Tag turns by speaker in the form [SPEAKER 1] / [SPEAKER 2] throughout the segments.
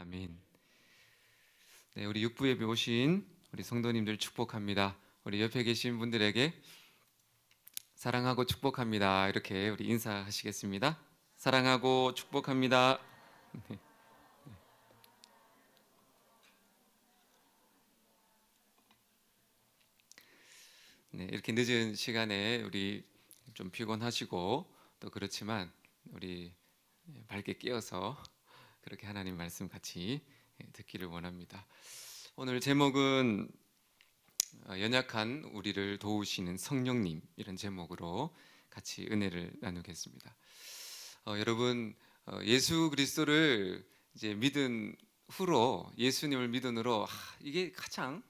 [SPEAKER 1] 아멘. 네, 우리 육부예배 오신 우리 성도님들 축복합니다. 우리 옆에 계신 분들에게 사랑하고 축복합니다. 이렇게 우리 인사하시겠습니다. 사랑하고 축복합니다. 네. 네, 이렇게 늦은 시간에 우리 좀 피곤하시고 또 그렇지만 우리 밝게 깨어서 그렇게 하나님 말씀 같이 듣기를 원합니다. 오늘 제목은 연약한 우리를 도우시는 성령님, 이런 제목으로 같이 은혜를 나누겠습니다. 여러분, 예수 그리스도를 이제 믿은 후로, 예수님을 믿은 후로 이게 가장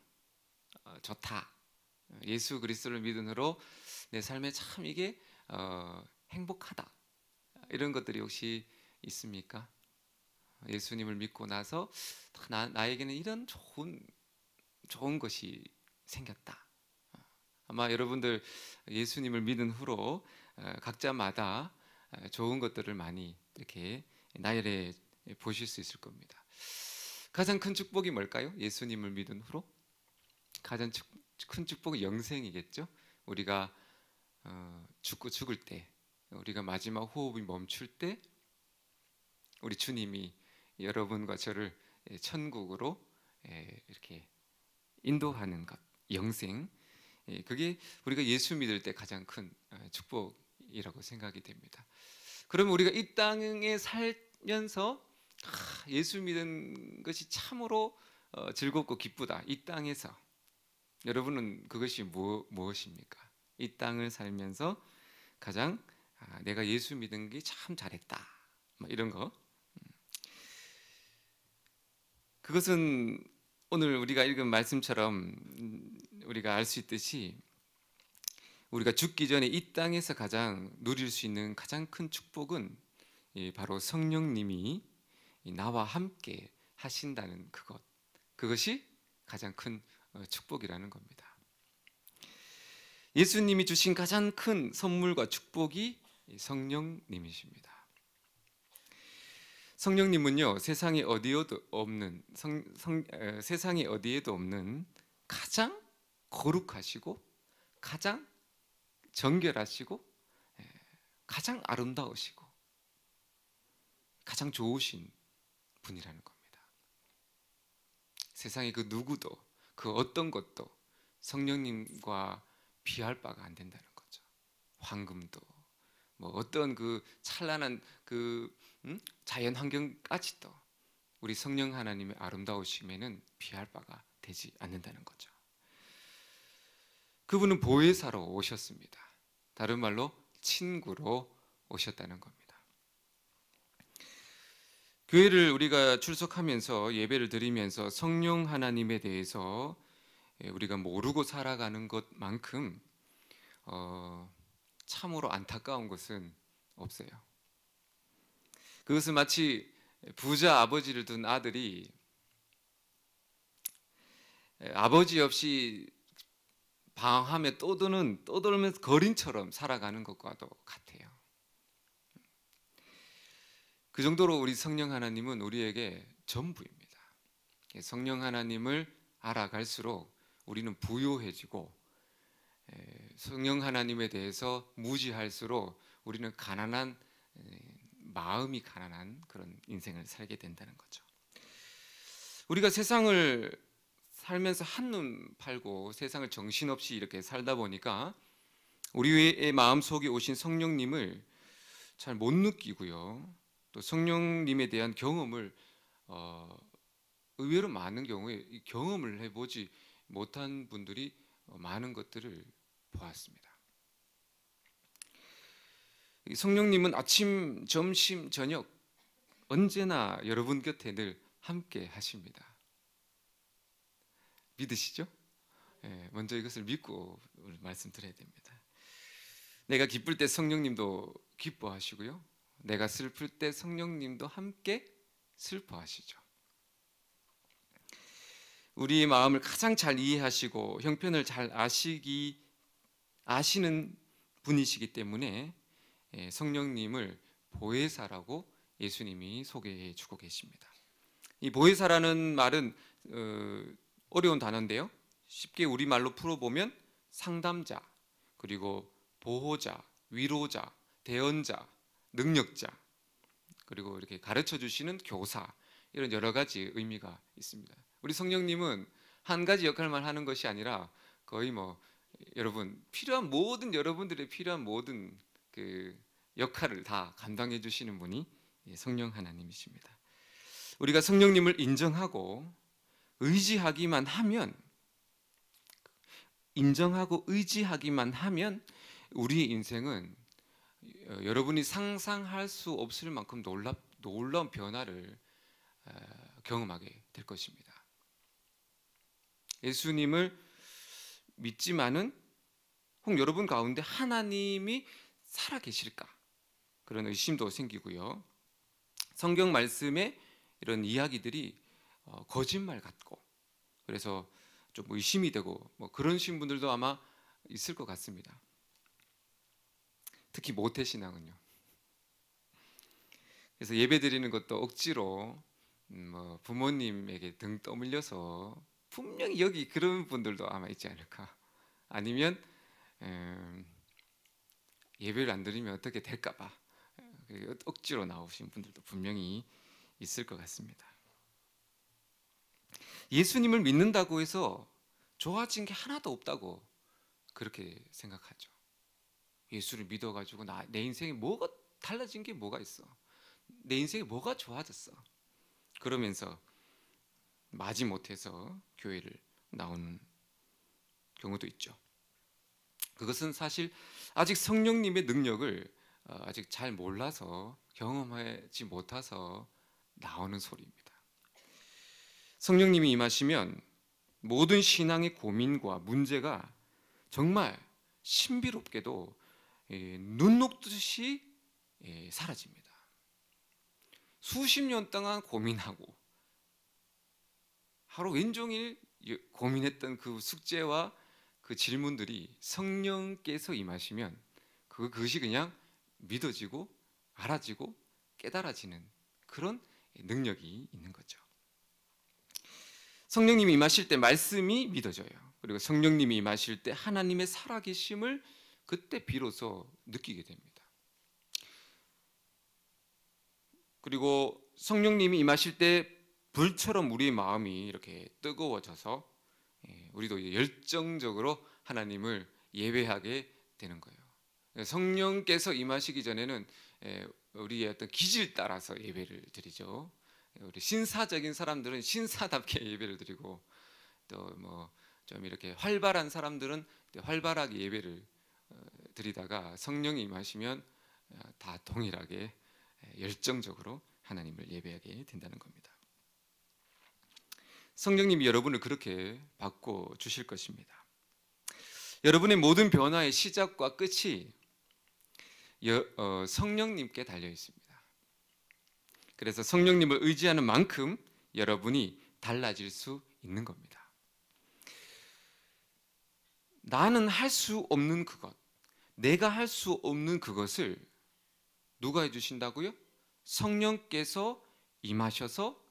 [SPEAKER 1] 좋다. 예수 그리스도를 믿은 후로 내 삶에 참 이게 행복하다. 이런 것들이 혹시 있습니까? 예수님을 믿고 나서 나에게는 이런 좋은 것이 생겼다. 아마 여러분들 예수님을 믿은 후로 각자마다 좋은 것들을 많이 이렇게 나열해 보실 수 있을 겁니다. 가장 큰 축복이 뭘까요? 예수님을 믿은 후로 가장 큰 축복은 영생이겠죠. 우리가 죽을 때, 우리가 마지막 호흡이 멈출 때 우리 주님이 여러분과 저를 천국으로 이렇게 인도하는 것, 영생, 그게 우리가 예수 믿을 때 가장 큰 축복이라고 생각이 됩니다. 그러면 우리가 이 땅에 살면서 예수 믿은 것이 참으로 즐겁고 기쁘다. 이 땅에서 여러분은 그것이 무엇입니까? 이 땅을 살면서 가장 내가 예수 믿은 게 참 잘했다, 뭐 이런 거. 그것은 오늘 우리가 읽은 말씀처럼 우리가 알 수 있듯이 우리가 죽기 전에 이 땅에서 가장 누릴 수 있는 가장 큰 축복은 바로 성령님이 나와 함께 하신다는 그것이 가장 큰 축복이라는 겁니다. 예수님이 주신 가장 큰 선물과 축복이 성령님이십니다. 성령님은요, 세상에 어디에도 없는 가장 거룩하시고 가장 정결하시고 가장 아름다우시고 가장 좋으신 분이라는 겁니다. 세상에 그 누구도 그 어떤 것도 성령님과 비할 바가 안 된다는 거죠. 황금도 뭐 어떤 그 찬란한 자연 환경까지도 우리 성령 하나님의 아름다우심에는 비할 바가 되지 않는다는 거죠. 그분은 보혜사로 오셨습니다. 다른 말로 친구로 오셨다는 겁니다. 교회를 우리가 출석하면서 예배를 드리면서 성령 하나님에 대해서 우리가 모르고 살아가는 것만큼 참으로 안타까운 것은 없어요. 그것은 마치 부자 아버지를 둔 아들이 아버지 없이 방황하며 떠돌면서 거린처럼 살아가는 것과도 같아요. 그 정도로 우리 성령 하나님은 우리에게 전부입니다. 성령 하나님을 알아갈수록 우리는 부요해지고, 성령 하나님에 대해서 무지할수록 우리는 마음이 가난한 그런 인생을 살게 된다는 거죠. 우리가 세상을 살면서 한눈 팔고 세상을 정신없이 이렇게 살다 보니까 우리의 마음속에 오신 성령님을 잘 못 느끼고요, 또 성령님에 대한 경험을 의외로 많은 경우에 경험을 해보지 못한 분들이 많은 것들을 보았습니다. 성령님은 아침, 점심, 저녁 언제나 여러분 곁에 늘 함께 하십니다. 믿으시죠? 먼저 이것을 믿고 말씀드려야 됩니다. 내가 기쁠 때 성령님도 기뻐하시고요, 내가 슬플 때 성령님도 함께 슬퍼하시죠. 우리의 마음을 가장 잘 이해하시고 형편을 잘 아시는 분이시기 때문에 성령님을 보혜사라고 예수님이 소개해 주고 계십니다. 이 보혜사라는 말은 어려운 단어인데요. 쉽게 우리말로 풀어보면 상담자, 그리고 보호자, 위로자, 대언자, 능력자, 그리고 이렇게 가르쳐 주시는 교사, 이런 여러 가지 의미가 있습니다. 우리 성령님은 한 가지 역할만 하는 것이 아니라 거의 뭐 여러분 필요한 모든, 여러분들의 필요한 모든 그 역할을 다 감당해 주시는 분이 성령 하나님이십니다. 우리가 성령님을 인정하고 의지하기만 하면, 인정하고 의지하기만 하면 우리의 인생은 여러분이 상상할 수 없을 만큼 놀라운 변화를 경험하게 될 것입니다. 예수님을 믿지만은 혹 여러분 가운데 하나님이 살아 계실까? 그런 의심도 생기고요. 성경 말씀에 이런 이야기들이 거짓말 같고, 그래서 좀 의심이 되고 뭐 그러신 분들도 아마 있을 것 같습니다. 특히 모태신앙은요. 그래서 예배 드리는 것도 억지로 뭐 부모님에게 등 떠밀려서, 분명히 여기 그런 분들도 아마 있지 않을까. 아니면 예배를 안 드리면 어떻게 될까봐 억지로 나오신 분들도 분명히 있을 것 같습니다. 예수님을 믿는다고 해서 좋아진 게 하나도 없다고 그렇게 생각하죠. 예수를 믿어가지고 내 인생에 뭐가 달라진 게 뭐가 있어? 내 인생에 뭐가 좋아졌어? 그러면서 마지못해서 교회를 나오는 경우도 있죠. 그것은 사실 아직 성령님의 능력을 아직 잘 몰라서, 경험하지 못해서 나오는 소리입니다. 성령님이 임하시면 모든 신앙의 고민과 문제가 정말 신비롭게도 눈 녹듯이 사라집니다. 수십 년 동안 고민하고 하루 왼종일 고민했던 그 숙제와 그 질문들이 성령께서 임하시면 그것이 그냥 믿어지고 알아지고 깨달아지는 그런 능력이 있는 거죠. 성령님이 임하실 때 말씀이 믿어져요. 그리고 성령님이 임하실 때 하나님의 살아계심을 그때 비로소 느끼게 됩니다. 그리고 성령님이 임하실 때 불처럼 우리의 마음이 이렇게 뜨거워져서 우리도 열정적으로 하나님을 예배하게 되는 거예요. 성령께서 임하시기 전에는 우리의 어떤 기질 따라서 예배를 드리죠. 우리 신사적인 사람들은 신사답게 예배를 드리고, 또 뭐 좀 이렇게 활발한 사람들은 활발하게 예배를 드리다가 성령이 임하시면 다 동일하게 열정적으로 하나님을 예배하게 된다는 겁니다. 성령님이 여러분을 그렇게 바꿔 주실 것입니다. 여러분의 모든 변화의 시작과 끝이 성령님께 달려 있습니다. 그래서 성령님을 의지하는 만큼 여러분이 달라질 수 있는 겁니다. 나는 할 수 없는 그것, 내가 할 수 없는 그것을 누가 해주신다고요? 성령께서 임하셔서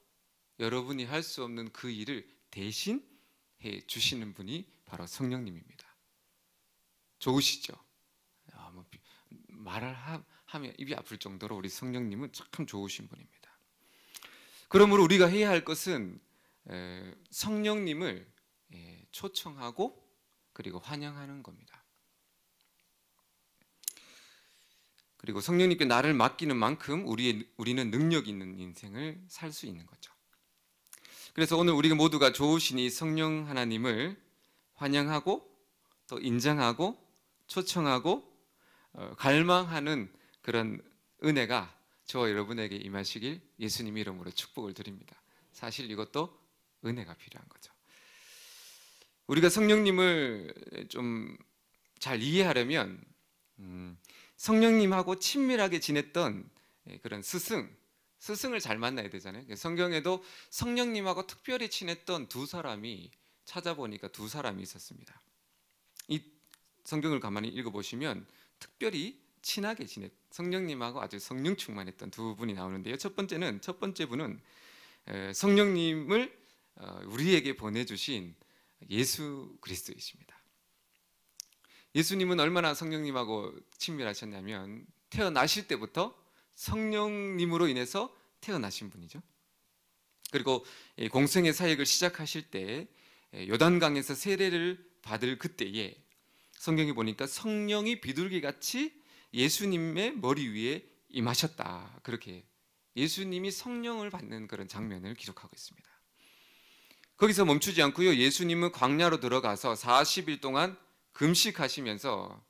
[SPEAKER 1] 여러분이 할 수 없는 그 일을 대신 해 주시는 분이 바로 성령님입니다. 좋으시죠? 말을 하면 입이 아플 정도로 우리 성령님은 참 좋으신 분입니다. 그러므로 우리가 해야 할 것은 성령님을 초청하고 그리고 환영하는 겁니다. 그리고 성령님께 나를 맡기는 만큼 우리는 능력 있는 인생을 살 수 있는 거죠. 그래서 오늘 우리가 모두가 좋으신 이 성령 하나님을 환영하고 또 인정하고 초청하고 갈망하는 그런 은혜가 저와 여러분에게 임하시길 예수님 이름으로 축복을 드립니다. 사실 이것도 은혜가 필요한 거죠. 우리가 성령님을 좀 잘 이해하려면 성령님하고 친밀하게 지냈던 그런 스승을 잘 만나야 되잖아요. 성경에도 성령님하고 특별히 친했던 두 사람이 찾아보니까 두 사람이 있었습니다. 이 성경을 가만히 읽어보시면 특별히 친하게 성령님하고 아주 성령 충만했던 두 분이 나오는데요. 첫 번째 분은 성령님을 우리에게 보내주신 예수 그리스도이십니다. 예수님은 얼마나 성령님하고 친밀하셨냐면 태어나실 때부터 성령님으로 인해서 태어나신 분이죠. 그리고 공생의 사역을 시작하실 때 요단강에서 세례를 받을 그때에 성경에 보니까 성령이 비둘기같이 예수님의 머리 위에 임하셨다. 그렇게 예수님이 성령을 받는 그런 장면을 기록하고 있습니다. 거기서 멈추지 않고요. 예수님은 광야로 들어가서 40일 동안 금식하시면서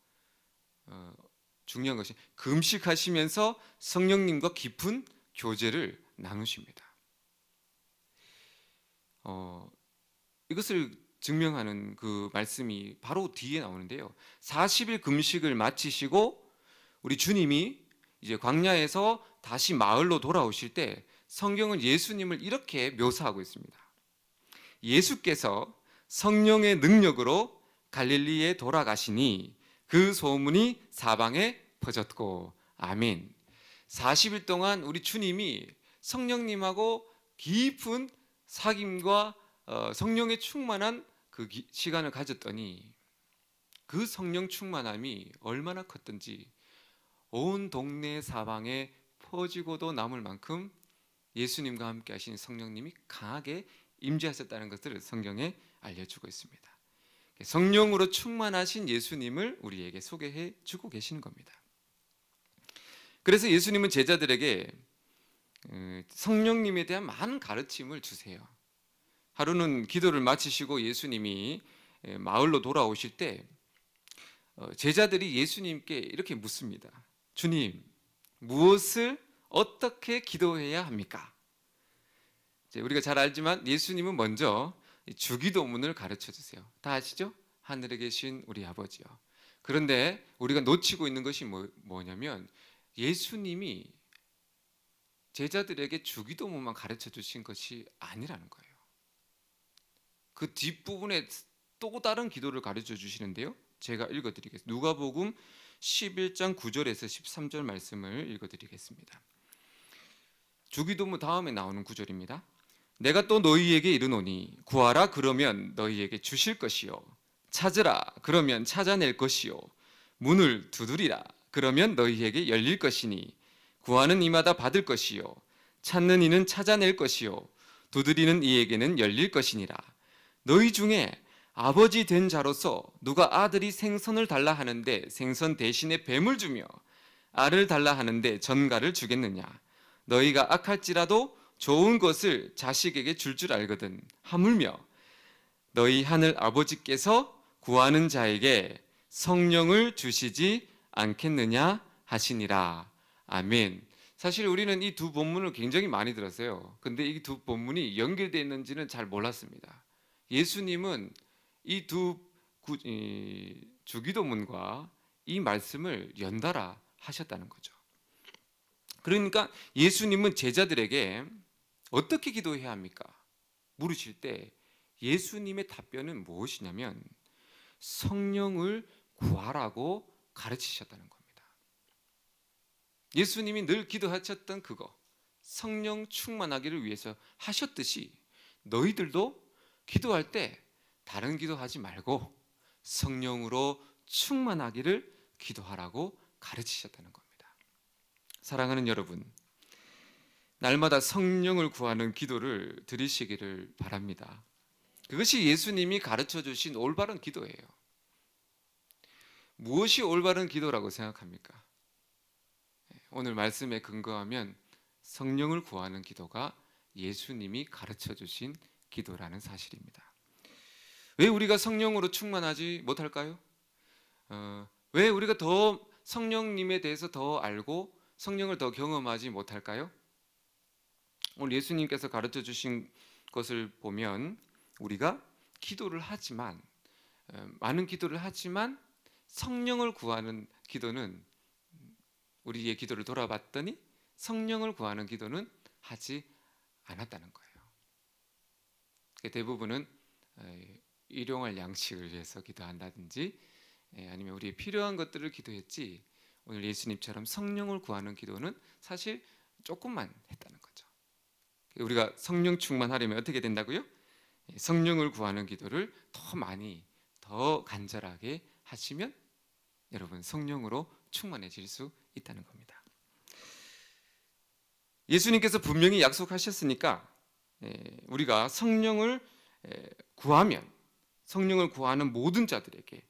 [SPEAKER 1] 중요한 것이 금식하시면서 성령님과 깊은 교제를 나누십니다. 이것을 증명하는 그 말씀이 바로 뒤에 나오는데요. 40일 금식을 마치시고 우리 주님이 이제 광야에서 다시 마을로 돌아오실 때 성경은 예수님을 이렇게 묘사하고 있습니다. 예수께서 성령의 능력으로 갈릴리에 돌아가시니 그 소문이 사방에 퍼졌고 아멘. 40일 동안 우리 주님이 성령님하고 깊은 사귐과 성령의 충만한 그 시간을 가졌더니 그 성령 충만함이 얼마나 컸던지 온 동네 사방에 퍼지고도 남을 만큼 예수님과 함께 하신 성령님이 강하게 임재하셨다는 것을 성경에 알려주고 있습니다. 성령으로 충만하신 예수님을 우리에게 소개해 주고 계시는 겁니다. 그래서 예수님은 제자들에게 성령님에 대한 많은 가르침을 주세요. 하루는 기도를 마치시고 예수님이 마을로 돌아오실 때 제자들이 예수님께 이렇게 묻습니다. 주님, 무엇을 어떻게 기도해야 합니까? 우리가 잘 알지만 예수님은 먼저 주기도문을 가르쳐 주세요. 다 아시죠? 하늘에 계신 우리 아버지요. 그런데 우리가 놓치고 있는 것이 뭐냐면 예수님이 제자들에게 주기도문만 가르쳐 주신 것이 아니라는 거예요. 그 뒷부분에 또 다른 기도를 가르쳐 주시는데요. 제가 읽어드리겠습니다. 누가복음 11장 9절에서 13절 말씀을 읽어드리겠습니다. 주기도문 다음에 나오는 구절입니다. 내가 또 너희에게 이르노니 구하라 그러면 너희에게 주실 것이요 찾으라 그러면 찾아낼 것이요 문을 두드리라 그러면 너희에게 열릴 것이니 구하는 이마다 받을 것이요 찾는 이는 찾아낼 것이요 두드리는 이에게는 열릴 것이니라. 너희 중에 아버지 된 자로서 누가 아들이 생선을 달라 하는데 생선 대신에 뱀을 주며 알을 달라 하는데 전갈을 주겠느냐. 너희가 악할지라도 좋은 것을 자식에게 줄 알거든. 하물며 너희 하늘 아버지께서 구하는 자에게 성령을 주시지 않겠느냐 하시니라. 아멘. 사실 우리는 이 두 본문을 굉장히 많이 들었어요. 근데 이 두 본문이 연결되어 있는지는 잘 몰랐습니다. 예수님은 이 두 주기도문과 이 말씀을 연달아 하셨다는 거죠. 그러니까 예수님은 제자들에게 어떻게 기도해야 합니까? 물으실 때 예수님의 답변은 무엇이냐면 성령을 구하라고 가르치셨다는 겁니다. 예수님이 늘 기도하셨던 그거, 성령 충만하기를 위해서 하셨듯이 너희들도 기도할 때 다른 기도하지 말고 성령으로 충만하기를 기도하라고 가르치셨다는 겁니다. 사랑하는 여러분, 날마다 성령을 구하는 기도를 드리시기를 바랍니다. 그것이 예수님이 가르쳐 주신 올바른 기도예요. 무엇이 올바른 기도라고 생각합니까? 오늘 말씀에 근거하면 성령을 구하는 기도가 예수님이 가르쳐 주신 기도라는 사실입니다. 왜 우리가 성령으로 충만하지 못할까요? 왜 우리가 더 성령님에 대해서 더 알고 성령을 더 경험하지 못할까요? 오늘 예수님께서 가르쳐 주신 것을 보면 우리가 기도를 하지만 많은 기도를 하지만 성령을 구하는 기도는 우리의 기도를 돌아봤더니 성령을 구하는 기도는 하지 않았다는 거예요. 대부분은 일용할 양식을 위해서 기도한다든지 아니면 우리의 필요한 것들을 기도했지 오늘 예수님처럼 성령을 구하는 기도는 사실 조금만 했다는 거죠. 우리가 성령 충만하려면 어떻게 된다고요? 성령을 구하는 기도를 더 많이 더 간절하게 하시면 여러분 성령으로 충만해질 수 있다는 겁니다. 예수님께서 분명히 약속하셨으니까 우리가 성령을 구하면 성령을 구하는 모든 자들에게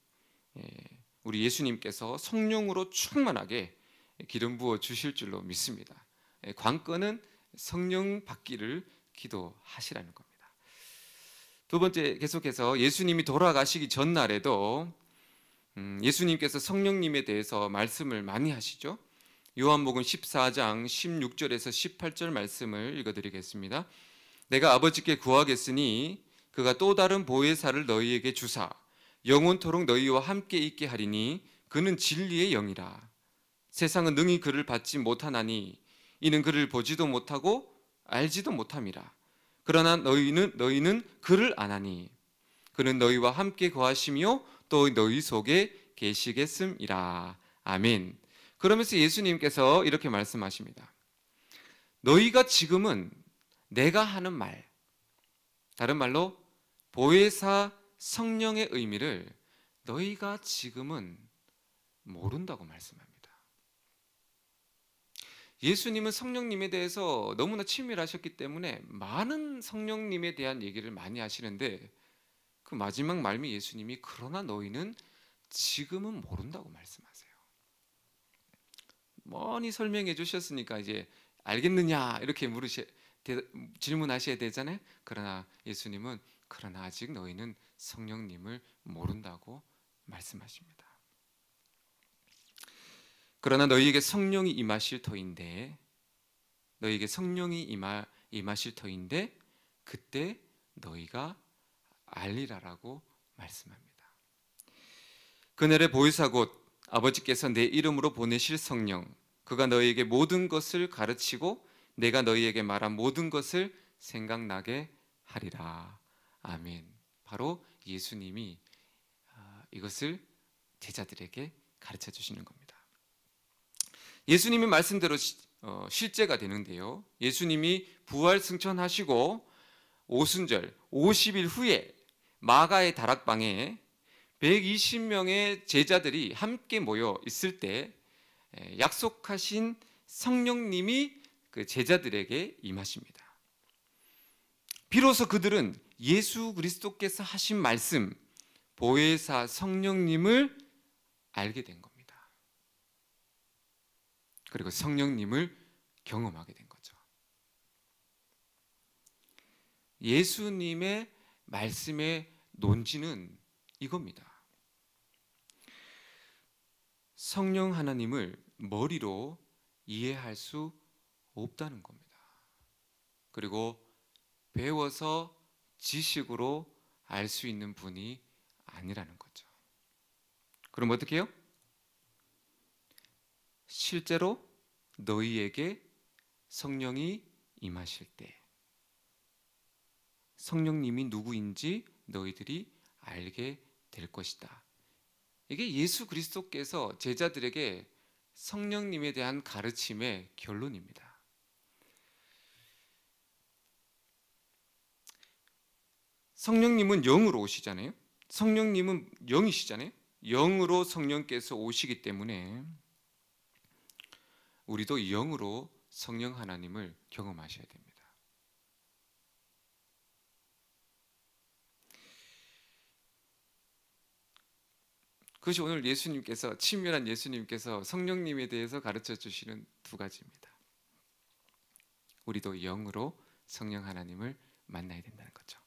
[SPEAKER 1] 우리 예수님께서 성령으로 충만하게 기름 부어 주실 줄로 믿습니다. 관건은 성령 받기를 기도하시라는 겁니다. 두 번째, 계속해서 예수님이 돌아가시기 전날에도 예수님께서 성령님에 대해서 말씀을 많이 하시죠. 요한복음 14장 16절에서 18절 말씀을 읽어드리겠습니다. 내가 아버지께 구하겠으니 그가 또 다른 보혜사를 너희에게 주사 영원토록 너희와 함께 있게 하리니 그는 진리의 영이라. 세상은 능히 그를 받지 못하나니 이는 그를 보지도 못하고 알지도 못함이라. 그러나 너희는 그를 아나니 그는 너희와 함께 거하시며 또 너희 속에 계시겠음이라. 아멘. 그러면서 예수님께서 이렇게 말씀하십니다. 너희가 지금은 내가 하는 말, 다른 말로 보혜사 성령의 의미를 너희가 지금은 모른다고 말씀합니다. 예수님은 성령님에 대해서 너무나 친밀하셨기 때문에 많은 성령님에 대한 얘기를 많이 하시는데 그 마지막 말미 예수님이 그러나 너희는 지금은 모른다고 말씀하세요. 많이 설명해 주셨으니까 이제 알겠느냐 이렇게 질문하셔야 되잖아요. 그러나 예수님은 그러나 아직 너희는 성령님을 모른다고 말씀하십니다. 그러나 너희에게 성령이 임하실 터인데 그때 너희가 알리라라고 말씀합니다. 그날의 보혜사 곧 아버지께서 내 이름으로 보내실 성령, 그가 너희에게 모든 것을 가르치고 내가 너희에게 말한 모든 것을 생각나게 하리라. 아멘. 바로 예수님이 이것을 제자들에게 가르쳐 주시는 겁니다. 예수님의 말씀대로 실제가 되는데요. 예수님이 부활 승천하시고 오순절 50일 후에 마가의 다락방에 120명의 제자들이 함께 모여 있을 때 약속하신 성령님이 그 제자들에게 임하십니다. 비로소 그들은 예수 그리스도께서 하신 말씀, 보혜사 성령님을 알게 된 겁니다. 그리고 성령님을 경험하게 된 거죠. 예수님의 말씀의 논지는 이겁니다. 성령 하나님을 머리로 이해할 수 없다는 겁니다. 그리고 배워서 지식으로 알 수 있는 분이 아니라는 거죠. 그럼 어떻게 해요? 실제로 너희에게 성령이 임하실 때 성령님이 누구인지 너희들이 알게 될 것이다. 이게 예수 그리스도께서 제자들에게 성령님에 대한 가르침의 결론입니다. 성령님은 영으로 오시잖아요. 성령님은 영이시잖아요. 영으로 성령께서 오시기 때문에 우리도 영으로 성령 하나님을 경험하셔야 됩니다. 그것이 오늘 예수님께서 친밀한 예수님께서 성령님에 대해서 가르쳐 주시는 두 가지입니다. 우리도 영으로 성령 하나님을 만나야 된다는 거죠.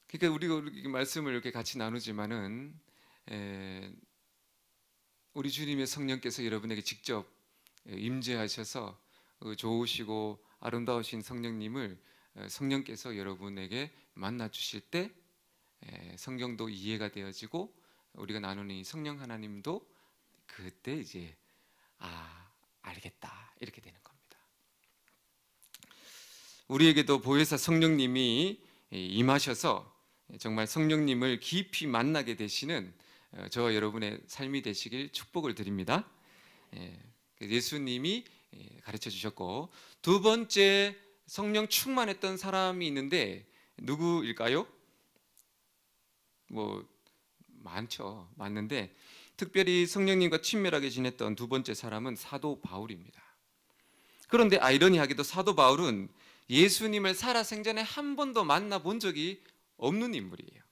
[SPEAKER 1] 그러니까 우리가 말씀을 이렇게 같이 나누지만은 우리 주님의 성령께서 여러분에게 직접 임재하셔서 좋으시고 아름다우신 성령께서 여러분에게 만나 주실 때 성경도 이해가 되어지고 우리가 나누는 이 성령 하나님도 그때 이제 알겠다 이렇게 되는 겁니다. 우리에게도 보혜사 성령님이 임하셔서 정말 성령님을 깊이 만나게 되시는 저와 여러분의 삶이 되시길 축복을 드립니다. 예수님이 가르쳐 주셨고, 두 번째 성령 충만했던 사람이 있는데 누구일까요? 뭐 많죠. 맞는데 특별히 성령님과 친밀하게 지냈던 두 번째 사람은 사도 바울입니다. 그런데 아이러니하게도 사도 바울은 예수님을 살아생전에 한 번도 만나본 적이 없는 인물이에요.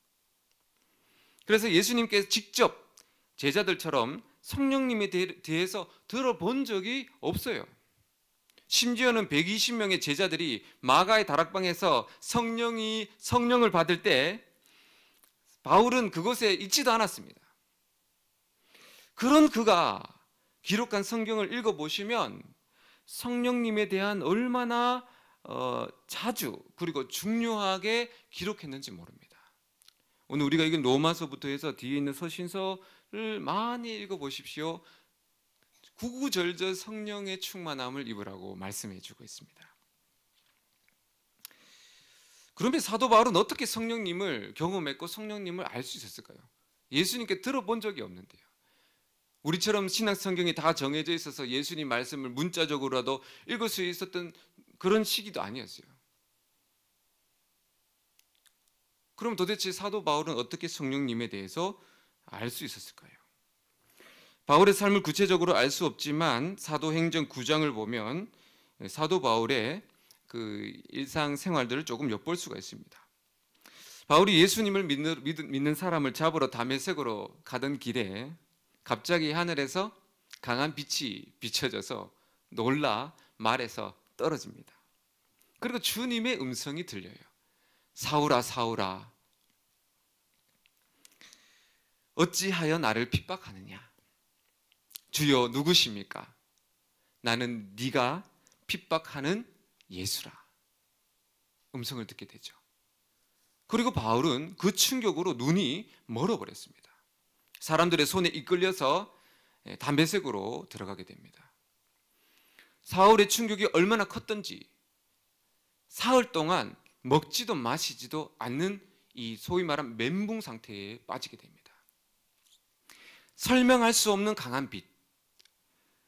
[SPEAKER 1] 그래서 예수님께서 직접 제자들처럼 성령님에 대해서 들어본 적이 없어요. 심지어는 120명의 제자들이 마가의 다락방에서 성령을 받을 때 바울은 그곳에 있지도 않았습니다. 그런 그가 기록한 성경을 읽어보시면 성령님에 대한 얼마나 자주 그리고 중요하게 기록했는지 모릅니다. 오늘 우리가 읽은 로마서부터 해서 뒤에 있는 서신서를 많이 읽어보십시오. 구구절절 성령의 충만함을 입으라고 말씀해 주고 있습니다. 그러면 사도 바울은 어떻게 성령님을 경험했고 성령님을 알 수 있었을까요? 예수님께 들어본 적이 없는데요. 우리처럼 신약 성경이 다 정해져 있어서 예수님 말씀을 문자적으로라도 읽을 수 있었던 그런 시기도 아니었어요. 그럼 도대체 사도 바울은 어떻게 성령님에 대해서 알 수 있었을까요? 바울의 삶을 구체적으로 알 수 없지만 사도행전 9장을 보면 사도 바울의 그 일상 생활들을 조금 엿볼 수가 있습니다. 바울이 예수님을 믿는 사람을 잡으러 다메섹으로 가던 길에 갑자기 하늘에서 강한 빛이 비춰져서 놀라 말에서 떨어집니다. 그리고 주님의 음성이 들려요. 사울아 사울아 어찌하여 나를 핍박하느냐? 주여 누구십니까? 나는 네가 핍박하는 예수라. 음성을 듣게 되죠. 그리고 바울은 그 충격으로 눈이 멀어버렸습니다. 사람들의 손에 이끌려서 담메색으로 들어가게 됩니다. 사울의 충격이 얼마나 컸던지 사흘 동안 먹지도 마시지도 않는 이 소위 말하는 멘붕 상태에 빠지게 됩니다. 설명할 수 없는 강한 빛,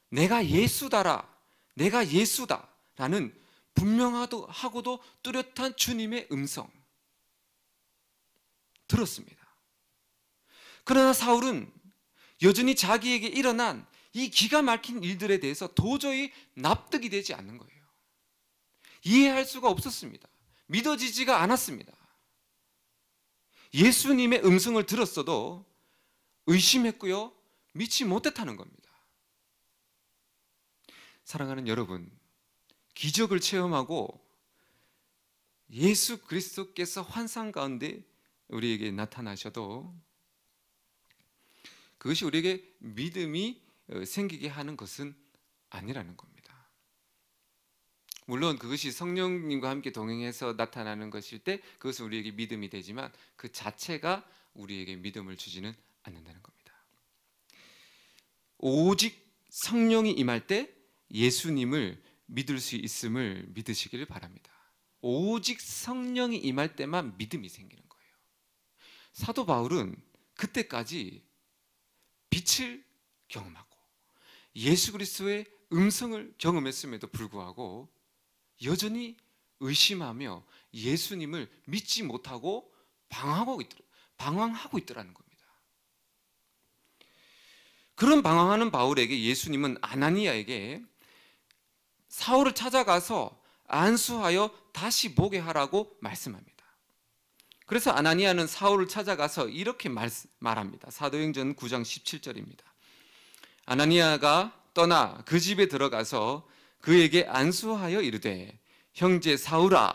[SPEAKER 1] 내가 예수다라, 내가 예수다라는 분명하고도 뚜렷한 주님의 음성 들었습니다. 그러나 사울은 여전히 자기에게 일어난 이 기가 막힌 일들에 대해서 도저히 납득이 되지 않는 거예요. 이해할 수가 없었습니다. 믿어지지가 않았습니다. 예수님의 음성을 들었어도 의심했고요, 믿지 못했다는 겁니다. 사랑하는 여러분, 기적을 체험하고 예수 그리스도께서 환상 가운데 우리에게 나타나셔도 그것이 우리에게 믿음이 생기게 하는 것은 아니라는 겁니다. 물론 그것이 성령님과 함께 동행해서 나타나는 것일 때 그것은 우리에게 믿음이 되지만 그 자체가 우리에게 믿음을 주지는 않는다는 겁니다. 오직 성령이 임할 때 예수님을 믿을 수 있음을 믿으시기를 바랍니다. 오직 성령이 임할 때만 믿음이 생기는 거예요. 사도 바울은 그때까지 빛을 경험하고 예수 그리스도의 음성을 경험했음에도 불구하고 여전히 의심하며 예수님을 믿지 못하고 방황하고 있더라는 겁니다. 그런 방황하는 바울에게 예수님은 아나니아에게 사울을 찾아가서 안수하여 다시 보게 하라고 말씀합니다. 그래서 아나니아는 사울을 찾아가서 이렇게 말합니다. 사도행전 9장 17절입니다. 아나니아가 떠나 그 집에 들어가서 그에게 안수하여 이르되 형제 사울아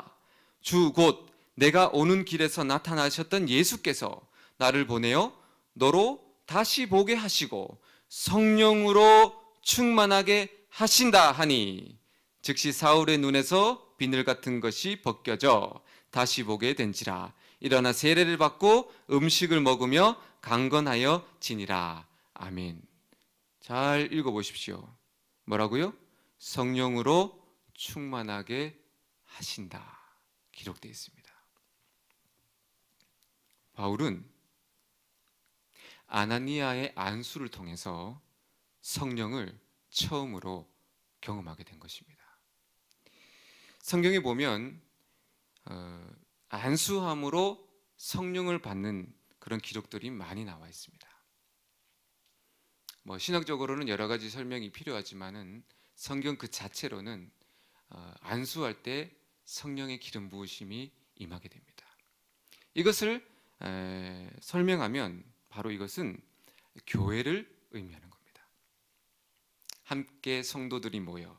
[SPEAKER 1] 주 곧 내가 오는 길에서 나타나셨던 예수께서 나를 보내어 너로 다시 보게 하시고 성령으로 충만하게 하신다 하니 즉시 사울의 눈에서 비늘 같은 것이 벗겨져 다시 보게 된지라. 일어나 세례를 받고 음식을 먹으며 강건하여 지니라. 아멘. 잘 읽어보십시오. 뭐라고요? 성령으로 충만하게 하신다 기록되어 있습니다. 바울은 아나니아의 안수를 통해서 성령을 처음으로 경험하게 된 것입니다. 성경에 보면 안수함으로 성령을 받는 그런 기록들이 많이 나와 있습니다. 신학적으로는 여러 가지 설명이 필요하지만은 성경 그 자체로는 안수할 때 성령의 기름 부으심이 임하게 됩니다. 이것을 설명하면 바로 이것은 교회를 의미하는 겁니다. 함께 성도들이 모여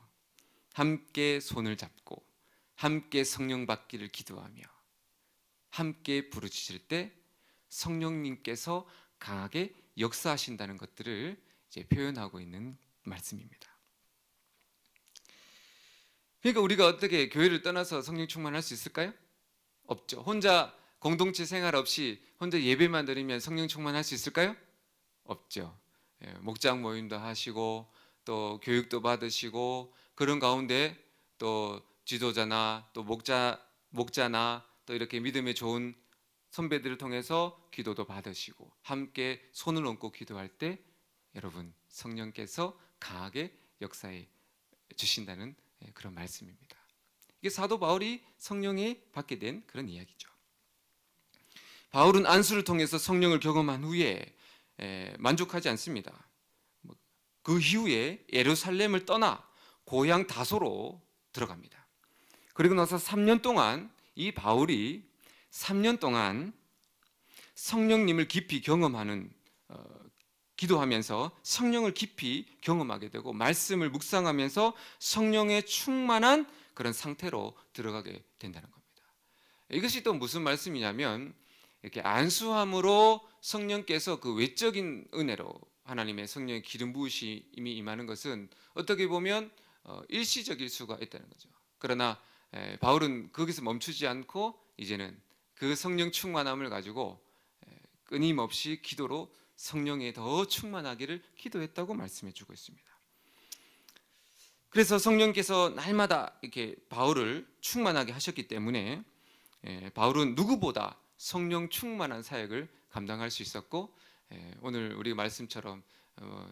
[SPEAKER 1] 함께 손을 잡고 함께 성령 받기를 기도하며 함께 부르짖을 때 성령님께서 강하게 역사하신다는 것들을 이제 표현하고 있는 말씀입니다. 그러니까 우리가 어떻게 교회를 떠나서 성령 충만할 수 있을까요? 없죠. 혼자 공동체 생활 없이 혼자 예배만 드리면 성령 충만할 수 있을까요? 없죠. 목장 모임도 하시고 또 교육도 받으시고 그런 가운데 또 지도자나 또 목자나 또 이렇게 믿음에 좋은 선배들을 통해서 기도도 받으시고 함께 손을 얹고 기도할 때 여러분 성령께서 강하게 역사해 주신다는 그런 말씀입니다. 이게 사도 바울이 성령에 받게 된 그런 이야기죠. 바울은 안수를 통해서 성령을 경험한 후에 만족하지 않습니다. 그 이후에 예루살렘을 떠나 고향 다소로 들어갑니다. 그리고 나서 3년 동안 이 바울이 3년 동안 성령님을 깊이 경험하는 기도하면서 성령을 깊이 경험하게 되고 말씀을 묵상하면서 성령의 충만한 그런 상태로 들어가게 된다는 겁니다. 이것이 또 무슨 말씀이냐면 이렇게 안수함으로 성령께서 그 외적인 은혜로 하나님의 성령의 기름 부으심이 임하는 것은 어떻게 보면 일시적일 수가 있다는 거죠. 그러나 바울은 거기서 멈추지 않고 이제는 그 성령 충만함을 가지고 끊임없이 기도로 성령에 더 충만하기를 기도했다고 말씀해 주고 있습니다. 그래서 성령께서 날마다 이렇게 바울을 충만하게 하셨기 때문에 바울은 누구보다 성령 충만한 사역을 감당할 수 있었고 오늘 우리 말씀처럼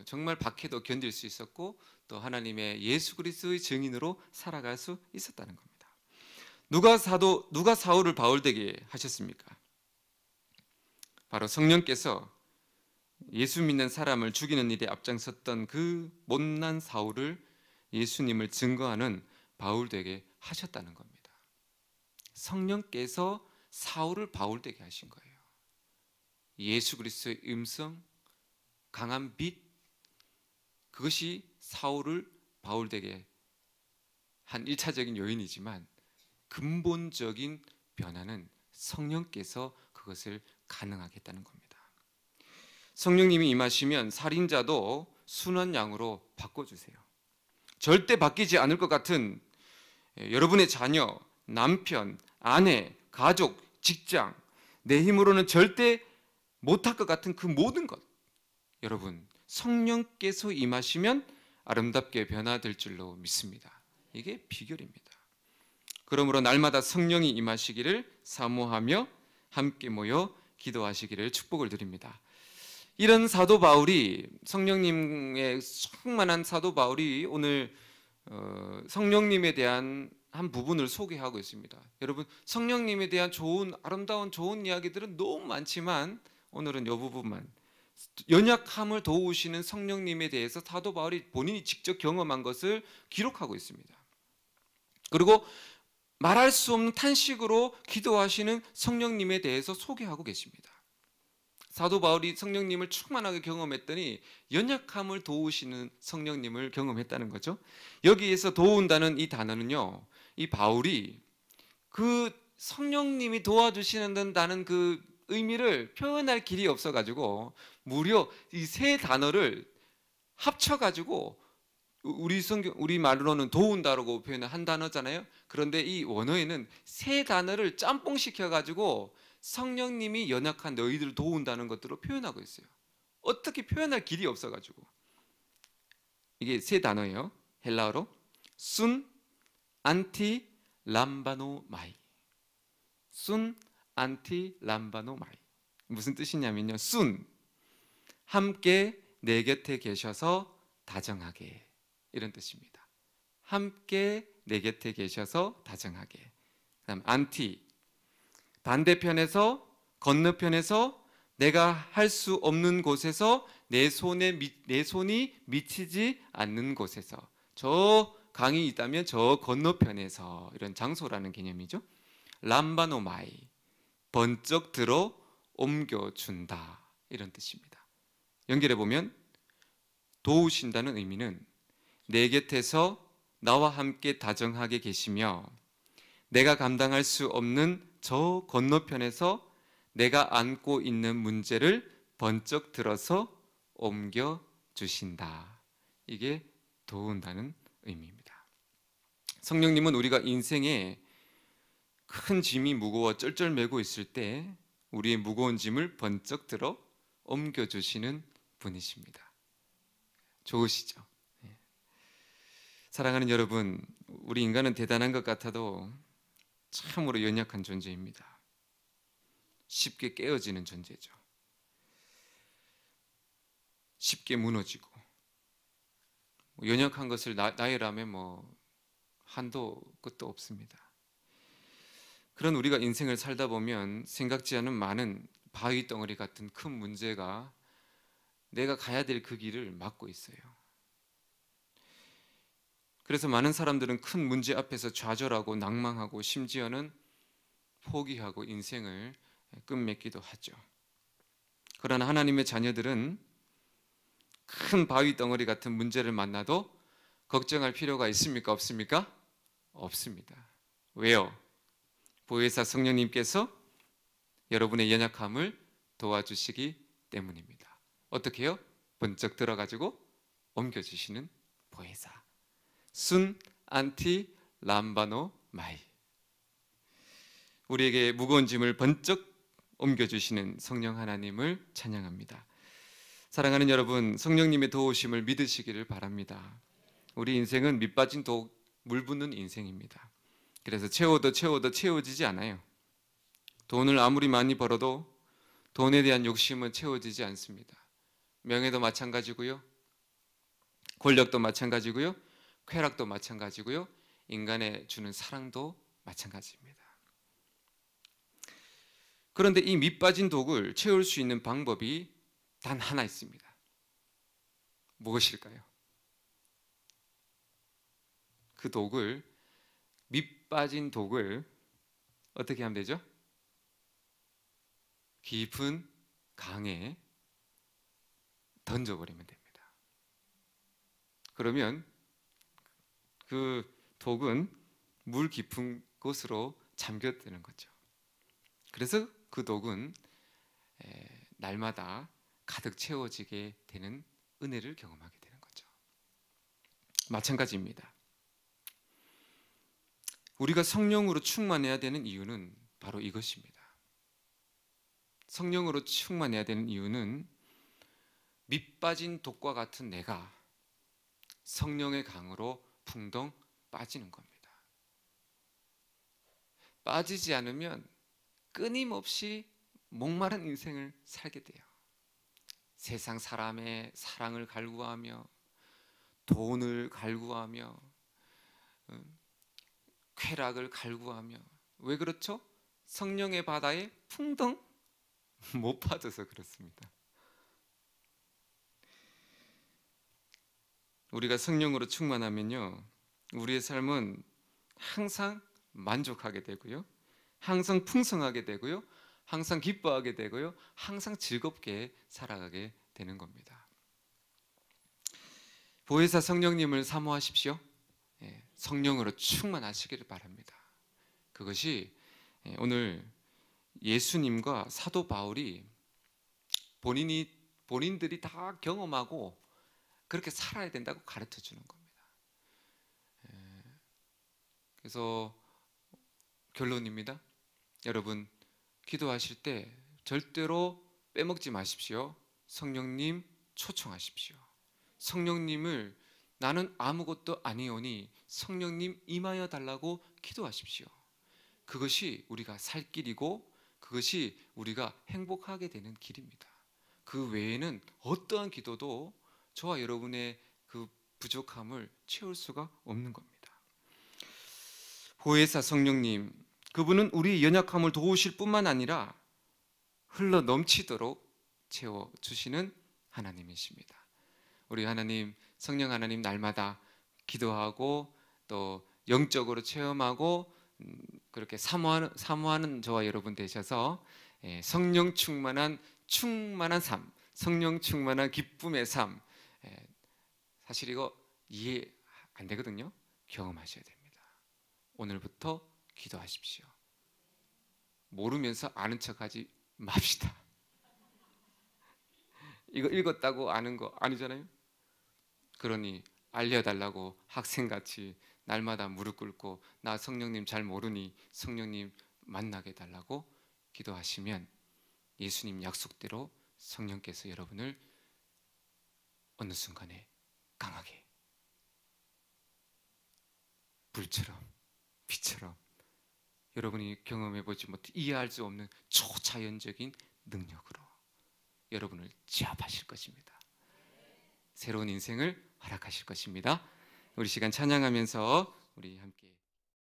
[SPEAKER 1] 정말 박해도 견딜 수 있었고 또 하나님의 예수 그리스도의 증인으로 살아갈 수 있었다는 겁니다. 누가 사울을 바울되게 하셨습니까? 바로 성령께서 예수 믿는 사람을 죽이는 일에 앞장섰던 그 못난 사울을 예수님을 증거하는 바울되게 하셨다는 겁니다. 성령께서 사울을 바울되게 하신 거예요. 예수 그리스도의 음성, 강한 빛, 그것이 사울을 바울되게 한 1차적인 요인이지만 근본적인 변화는 성령께서 그것을 가능하게 했다는 겁니다. 성령님이 임하시면 살인자도 순한 양으로 바꿔주세요. 절대 바뀌지 않을 것 같은 여러분의 자녀, 남편, 아내, 가족, 직장, 내 힘으로는 절대 못할 것 같은 그 모든 것, 여러분 성령께서 임하시면 아름답게 변화될 줄로 믿습니다. 이게 비결입니다. 그러므로 날마다 성령이 임하시기를 사모하며 함께 모여 기도하시기를 축복을 드립니다. 이런 사도 바울이 성령님의 충만한 사도 바울이 오늘 성령님에 대한 한 부분을 소개하고 있습니다. 여러분 성령님에 대한 아름다운 좋은 이야기들은 너무 많지만 오늘은 이 부분만 연약함을 도우시는 성령님에 대해서 사도 바울이 본인이 직접 경험한 것을 기록하고 있습니다. 그리고 말할 수 없는 탄식으로 기도하시는 성령님에 대해서 소개하고 계십니다. 사도 바울이 성령님을 충만하게 경험했더니 연약함을 도우시는 성령님을 경험했다는 거죠. 여기에서 도운다는 이 단어는요, 이 바울이 그 성령님이 도와주시는다는 그 의미를 표현할 길이 없어가지고 무려 이 세 단어를 합쳐가지고 우리 말로는 도운다라고 표현을 한 단어잖아요. 그런데 이 원어에는 세 단어를 짬뽕 시켜가지고 성령님이 연약한 너희들을 도운다는 것들로 표현하고 있어요. 어떻게 표현할 길이 없어가지고 이게 세 단어예요. 헬라어로 순, 안티, 람바노, 마이. 순, 안티, 람바노, 마이. 무슨 뜻이냐면요, 순, 함께 내 곁에 계셔서 다정하게, 이런 뜻입니다. 함께 내 곁에 계셔서 다정하게. 그다음 안티, 반대편에서, 건너편에서, 내가 할 수 없는 곳에서, 내 손이 미치지 않는 곳에서, 저 강이 있다면 저 건너편에서, 이런 장소라는 개념이죠. 람바노마이, 번쩍 들어 옮겨준다, 이런 뜻입니다. 연결해 보면 도우신다는 의미는 내 곁에서 나와 함께 다정하게 계시며 내가 감당할 수 없는 저 건너편에서 내가 안고 있는 문제를 번쩍 들어서 옮겨 주신다. 이게 도운다는 의미입니다. 성령님은 우리가 인생에 큰 짐이 무거워 쩔쩔매고 있을 때 우리의 무거운 짐을 번쩍 들어 옮겨 주시는 분이십니다. 좋으시죠? 사랑하는 여러분, 우리 인간은 대단한 것 같아도 참으로 연약한 존재입니다. 쉽게 깨어지는 존재죠. 쉽게 무너지고, 연약한 것을 나열하면 한도 끝도 없습니다. 그런 우리가 인생을 살다 보면 생각지 않은 많은 바위 덩어리 같은 큰 문제가 내가 가야 될 그 길을 막고 있어요. 그래서 많은 사람들은 큰 문제 앞에서 좌절하고 낭망하고 심지어는 포기하고 인생을 끝맺기도 하죠. 그러나 하나님의 자녀들은 큰 바위 덩어리 같은 문제를 만나도 걱정할 필요가 있습니까? 없습니까? 없습니다. 왜요? 보혜사 성령님께서 여러분의 연약함을 도와주시기 때문입니다. 어떻게 해요? 번쩍 들어가지고 옮겨주시는 보혜사. 순 안티 람바노 마이. 우리에게 무거운 짐을 번쩍 옮겨주시는 성령 하나님을 찬양합니다. 사랑하는 여러분, 성령님의 도우심을 믿으시기를 바랍니다. 우리 인생은 밑빠진 물 붓는 인생입니다. 그래서 채워도 채워지지 않아요. 돈을 아무리 많이 벌어도 돈에 대한 욕심은 채워지지 않습니다. 명예도 마찬가지고요, 권력도 마찬가지고요, 쾌락도 마찬가지고요, 인간에 주는 사랑도 마찬가지입니다. 그런데 이 밑빠진 독을 채울 수 있는 방법이 단 하나 있습니다. 무엇일까요? 그 독을, 밑빠진 독을 어떻게 하면 되죠? 깊은 강에 던져버리면 됩니다. 그러면 그 독은 물 깊은 곳으로 잠겨드는 거죠. 그래서 그 독은 날마다 가득 채워지게 되는 은혜를 경험하게 되는 거죠. 마찬가지입니다. 우리가 성령으로 충만해야 되는 이유는 바로 이것입니다. 성령으로 충만해야 되는 이유는 밑빠진 독과 같은 내가 성령의 강으로 풍덩 빠지는 겁니다. 빠지지 않으면 끊임없이 목마른 인생을 살게 돼요. 세상 사람의 사랑을 갈구하며 돈을 갈구하며 쾌락을 갈구하며. 왜 그렇죠? 성령의 바다에 풍덩 못 빠져서 그렇습니다. 우리가 성령으로 충만하면요, 우리의 삶은 항상 만족하게 되고요, 항상 풍성하게 되고요, 항상 기뻐하게 되고요, 항상 즐겁게 살아가게 되는 겁니다. 보혜사 성령님을 사모하십시오. 성령으로 충만하시기를 바랍니다. 그것이 오늘 예수님과 사도 바울이 본인들이 다 경험하고 그렇게 살아야 된다고 가르쳐 주는 겁니다. 그래서 결론입니다. 여러분, 기도하실 때 절대로 빼먹지 마십시오. 성령님 초청하십시오. 성령님을 나는 아무것도 아니오니 성령님 임하여 달라고 기도하십시오. 그것이 우리가 살 길이고 그것이 우리가 행복하게 되는 길입니다. 그 외에는 어떠한 기도도 저와 여러분의 그 부족함을 채울 수가 없는 겁니다. 보혜사 성령님, 그분은 우리 연약함을 도우실 뿐만 아니라 흘러 넘치도록 채워주시는 하나님이십니다. 우리 하나님, 성령 하나님 날마다 기도하고 또 영적으로 체험하고 그렇게 사모하는 저와 여러분 되셔서 성령 충만한 삶, 성령 충만한 기쁨의 삶, 사실 이거 이해 안 되거든요. 경험하셔야 됩니다. 오늘부터 기도하십시오. 모르면서 아는 척하지 맙시다. 이거 읽었다고 아는 거 아니잖아요. 그러니 알려달라고 학생같이 날마다 무릎 꿇고 나 성령님 잘 모르니 성령님 만나게 해달라고 기도하시면 예수님 약속대로 성령께서 여러분을 어느 순간에 강하게 불처럼 빛처럼 여러분이 경험해보지 못해 이해할 수 없는 초자연적인 능력으로 여러분을 제압하실 것입니다. 새로운 인생을 허락하실 것입니다. 우리 시간 찬양하면서 우리 함께